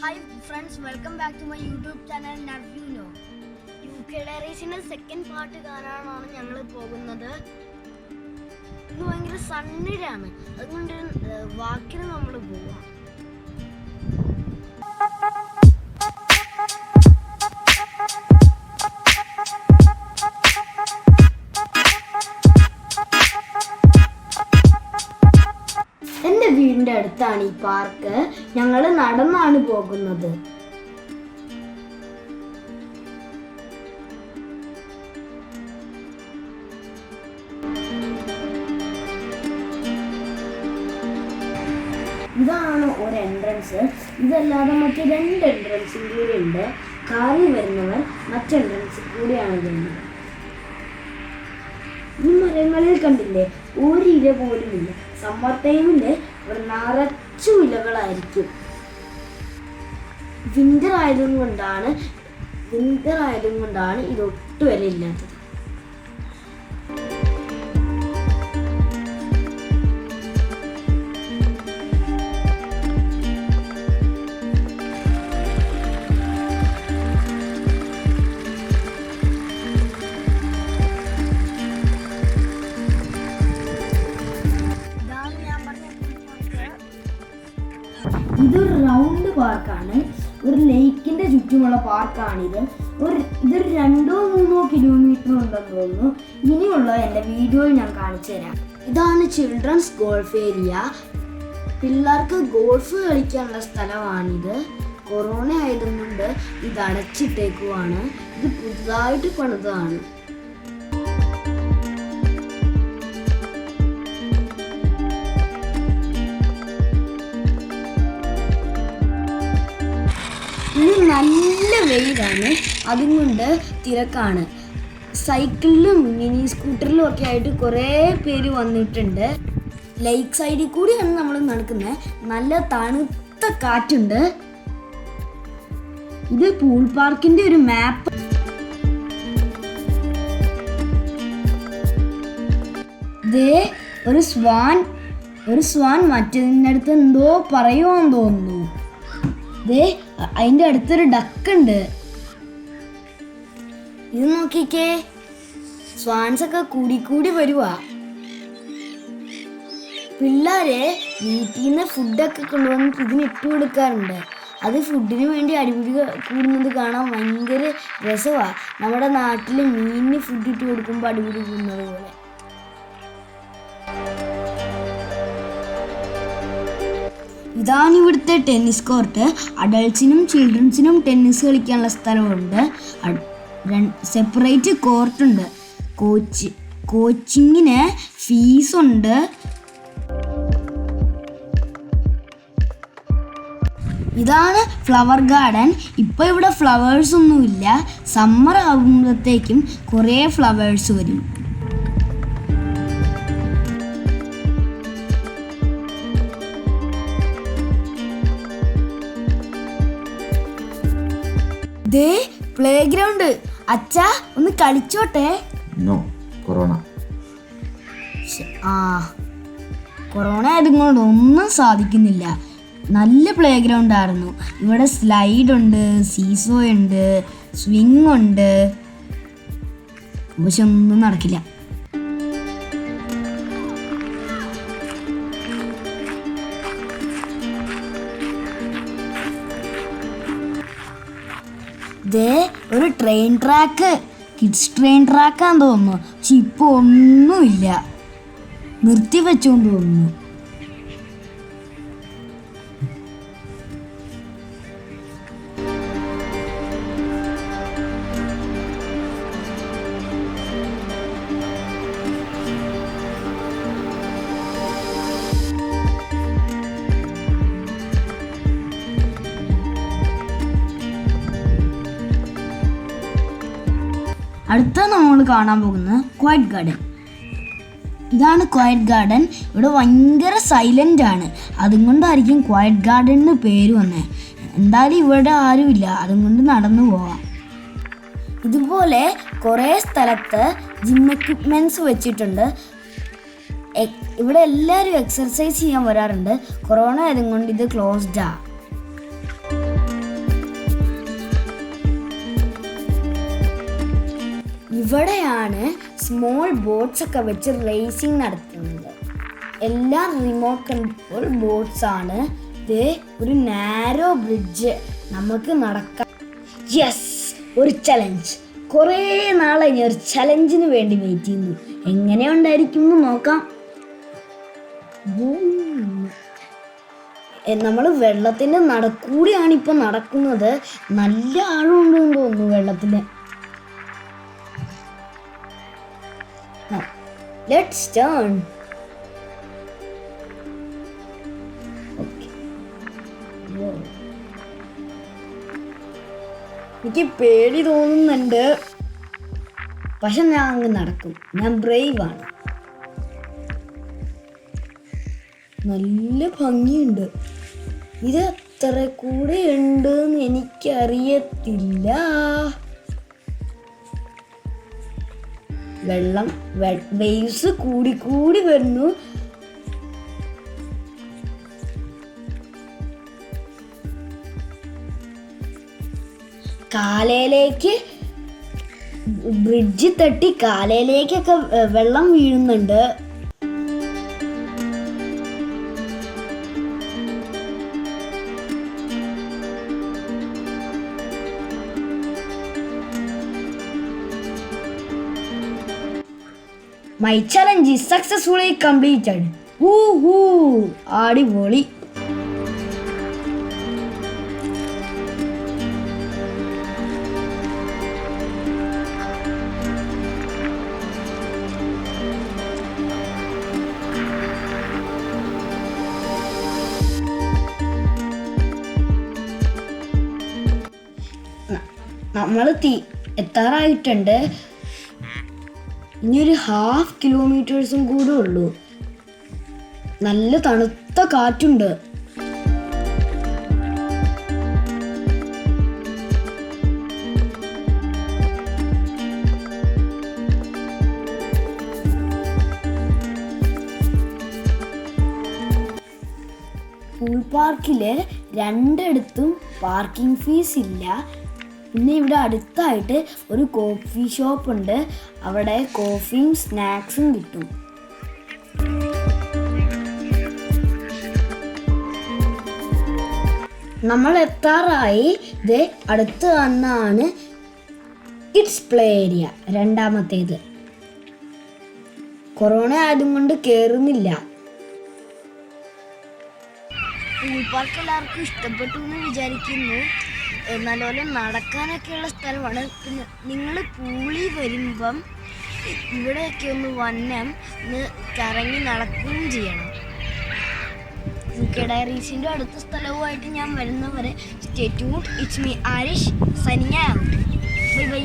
Hi friends, welcome back to my YouTube channel nowUknow. UK Diariesന്റെ second part കാണാനാണ് ഞങ്ങൾ പോകുന്നത്. ഇന്ന് ഭയങ്കര സണ്ണിലാണ്, അതുകൊണ്ട് വാക്കിന് നമ്മൾ പോവാം. എൻ്റെ വീടിൻ്റെ അടുത്താണ് ഈ പാർക്ക്. ഞങ്ങൾ നടന്നാണ് പോകുന്നത്. ഇതാണ് ഒരു എൻട്രൻസ്. ഇതല്ലാതെ മറ്റ് 2 എൻട്രൻസും കൂടി ഉണ്ട്. കാറിൽ വരുന്നവർ മറ്റ് എൻട്രൻസിൽ കൂടിയാണ് വരുന്നത്. ഈ മരങ്ങളിൽ കണ്ടില്ലേ, ഒരു ഇല പോലും ഇല്ല. സമ്മർ ടൈമില് ഇവിടെ നിറച്ചു ഇലകളായിരിക്കും. വിന്റർ ആയതുകൊണ്ടാണ് ഇതൊട്ടും ഇല ഇല്ലാത്തത്. ഇതൊരു റൗണ്ട് പാർക്കാണ്. ഒരു ലേക്കിന്റെ ചുറ്റുമുള്ള പാർക്കാണിത്. ഇതൊരു 2-3 കിലോമീറ്റർ ഉണ്ടെന്ന് തോന്നുന്നു. ഇനിയുള്ള എൻ്റെ വീഡിയോയിൽ ഞാൻ കാണിച്ചു തരാം. ഇതാണ് ചിൽഡ്രൻസ് ഗോൾഫ് ഏരിയ. പിള്ളേർക്ക് ഗോൾഫ് കളിക്കാനുള്ള സ്ഥലമാണിത്. കൊറോണ ആയതുകൊണ്ട് ഇത് അടച്ചിട്ടേക്കുവാണ്. ഇത് പുതുതായിട്ട് പണിതാണ്. ഇന്ന് നല്ല വെയിലാണ്, അതുകൊണ്ട് തിരക്കാണ്. സൈക്കിളിലും മിനി സ്കൂട്ടറിലും ഒക്കെ ആയിട്ട് കുറേ പേര് വന്നിട്ടുണ്ട്. ലേക്ക് സൈഡിൽ കൂടിയാണ് നമ്മൾ നടക്കുന്നത്. നല്ല തണുത്ത കാറ്റുണ്ട്. ഇത് പൂൾ പാർക്കിന്റെ ഒരു മാപ്പ്. ദേ ഒരു സ്വാൻ മറ്റതിനടുത്ത് എന്തോ പറയുവാന്ന് തോന്നുന്നു. ദേ അതിൻ്റെ അടുത്തൊരു ഡക്കുണ്ട്. ഇത് നോക്കിക്കേ, സ്വാൻസ് ഒക്കെ കൂടി വരുവാ. പിള്ളേരെ വീട്ടിൽ നിന്ന് ഫുഡൊക്കെ കൊണ്ടുവന്ന് ഇതിന് ഇട്ട് കൊടുക്കാറുണ്ട്. അത് ഫുഡിന് വേണ്ടി അടിപിടി കൂടുന്നത് കാണാൻ ഭയങ്കര രസമാണ്. നമ്മുടെ നാട്ടിൽ മീനിന് ഫുഡ് ഇട്ട് കൊടുക്കുമ്പോൾ അടിപിടി കൂടുന്നത് പോലെ. ഇതാണ് ഇവിടുത്തെ ടെന്നീസ് കോർട്ട്. അഡൾട്ട്സിനും ചിൽഡ്രൻസിനും ടെന്നീസ് കളിക്കാനുള്ള സ്ഥലമുണ്ട്. സെപ്പറേറ്റ് കോർട്ടുണ്ട്. കോച്ചിങ്ങിന് ഫീസുണ്ട്. ഇതാണ് ഫ്ലവർ ഗാർഡൻ. ഇപ്പോൾ ഇവിടെ ഫ്ലവേഴ്സ് ഒന്നുമില്ല. സമ്മർ ആകുമ്പോഴത്തേക്കും കുറേ ഫ്ലവേഴ്സ് വരും. ദേ പ്ലേ ഗ്രൗണ്ട്. അച്ഛാ ഒന്ന് കളിച്ചോട്ടെ. കൊറോണ ആയതുകൊണ്ട് ഒന്നും സാധിക്കുന്നില്ല. നല്ല പ്ലേ ഗ്രൗണ്ട് ആയിരുന്നു. ഇവിടെ സ്ലൈഡ് ഉണ്ട്, സീസോ ഉണ്ട്, സ്വിങ് ഉണ്ട്. പക്ഷെ ഒന്നും നടക്കില്ല. ദേ ഒരു ട്രെയിൻ ട്രാക്ക്, കിഡ്സ് ട്രെയിൻ ട്രാക്കാന്ന് തോന്നുന്നു. പക്ഷെ ഇപ്പോൾ ഒന്നുമില്ല, നിർത്തി വെച്ചോന്ന് തോന്നുന്നു. അടുത്ത നമ്മൾ കാണാൻ പോകുന്നത് ക്വയറ്റ് ഗാർഡൻ. ഇതാണ് ക്വയറ്റ് ഗാർഡൻ. ഇവിടെ ഭയങ്കര സൈലൻ്റ് ആണ്. അതുകൊണ്ടായിരിക്കും ക്വയറ്റ് ഗാർഡൻ എന്ന് പേര് വന്നത്. എന്തായാലും ഇവിടെ ആരുമില്ല, അതുകൊണ്ട് നടന്നു പോവാം. ഇതുപോലെ കുറേ സ്ഥലത്ത് ജിം എക്യുപ്മെൻറ്റ്സ് വെച്ചിട്ടുണ്ട്. ഇവിടെ എല്ലാവരും എക്സർസൈസ് ചെയ്യാൻ വരാറുണ്ട്. കൊറോണ ആയതുകൊണ്ട് ഇത് ക്ലോസ്ഡാണ്. ഇവിടെയാണ് സ്മോൾ ബോട്ട്സ് ഒക്കെ വെച്ച് റേസിംഗ് നടത്തുന്നത്. എല്ലാം റിമോട്ട് കൺട്രോൾ ബോട്ട്സ് ആണ്. ഇത് ഒരു നാരോ ബ്രിഡ്ജ്, നമുക്ക് നടക്കാം. യെസ്, ഒരു ചലഞ്ച്. കുറേ നാളെ ഞാൻ ഒരു ചലഞ്ചിന് വേണ്ടി വെയിറ്റ് ചെയ്യുന്നു. എങ്ങനെയുണ്ടായിരിക്കും എന്ന് നോക്കാം. നമ്മൾ വെള്ളത്തിൻ്റെ നടക്കൂടിയാണ് ഇപ്പം നടക്കുന്നത്. നല്ല ആഴമുണ്ടെന്ന് തോന്നുന്നു വെള്ളത്തിൽ. Let's turn. Okay. Wow. എനിക്ക് പേടി തോന്നുന്നുണ്ട്, പക്ഷെ ഞാൻ അങ്ങ് നടക്കും. ഞാൻ ബ്രേവ് ആണ്. നല്ല ഭംഗിയുണ്ട്. ഇത് എത്ര കൂടെ ഉണ്ടെന്ന് എനിക്കറിയത്തില്ല. വെള്ളം വേവ്സ് കൂടി വരുന്നു. കാലയിലേക്ക് ബ്രിഡ്ജ് തട്ടി കാലയിലേക്കൊക്കെ വെള്ളം വീഴുന്നുണ്ട്. My challenge is successfully completed. Woohoo! അടിപൊളി. നമ്മൾ എത്താറായിട്ടുണ്ട്. ഇനിയൊരു 1/2 കിലോമീറ്റേഴ്സും കൂടെ ഉള്ളൂ. നല്ല തണുത്ത കാറ്റുണ്ട്. പൂൾ പാർക്കില് രണ്ടിടത്തും പാർക്കിംഗ് ഫീസ് ഇല്ല. പിന്നെ ഇവിടെ അടുത്തായിട്ട് ഒരു കോഫി ഷോപ്പ് ഉണ്ട്. അവിടെ കോഫിയും സ്നാക്സും കിട്ടും. നമ്മൾ എത്താറായി. ഇത് അടുത്ത് വന്നാണ് കിഡ്സ് പ്ലേ ഏരിയ, രണ്ടാമത്തേത്. കൊറോണ ആയതുകൊണ്ട് കയറുന്നില്ല. പൂൾ പാർക്ക് എല്ലാവർക്കും ഇഷ്ടപ്പെട്ടു എന്ന് വിചാരിക്കുന്നു. നല്ലപോലെ നടക്കാനൊക്കെയുള്ള സ്ഥലമാണ്. പിന്നെ നിങ്ങൾ പൂളിൽ വരുമ്പം ഇവിടെയൊക്കെ ഒന്ന് വന്നം കറങ്ങി നടക്കുകയും ചെയ്യണം. ഡയറീസിൻ്റെ അടുത്ത സ്ഥലവുമായിട്ട് ഞാൻ വരുന്നവരെ stay tuned. It's me Arish signing out. Bye bye.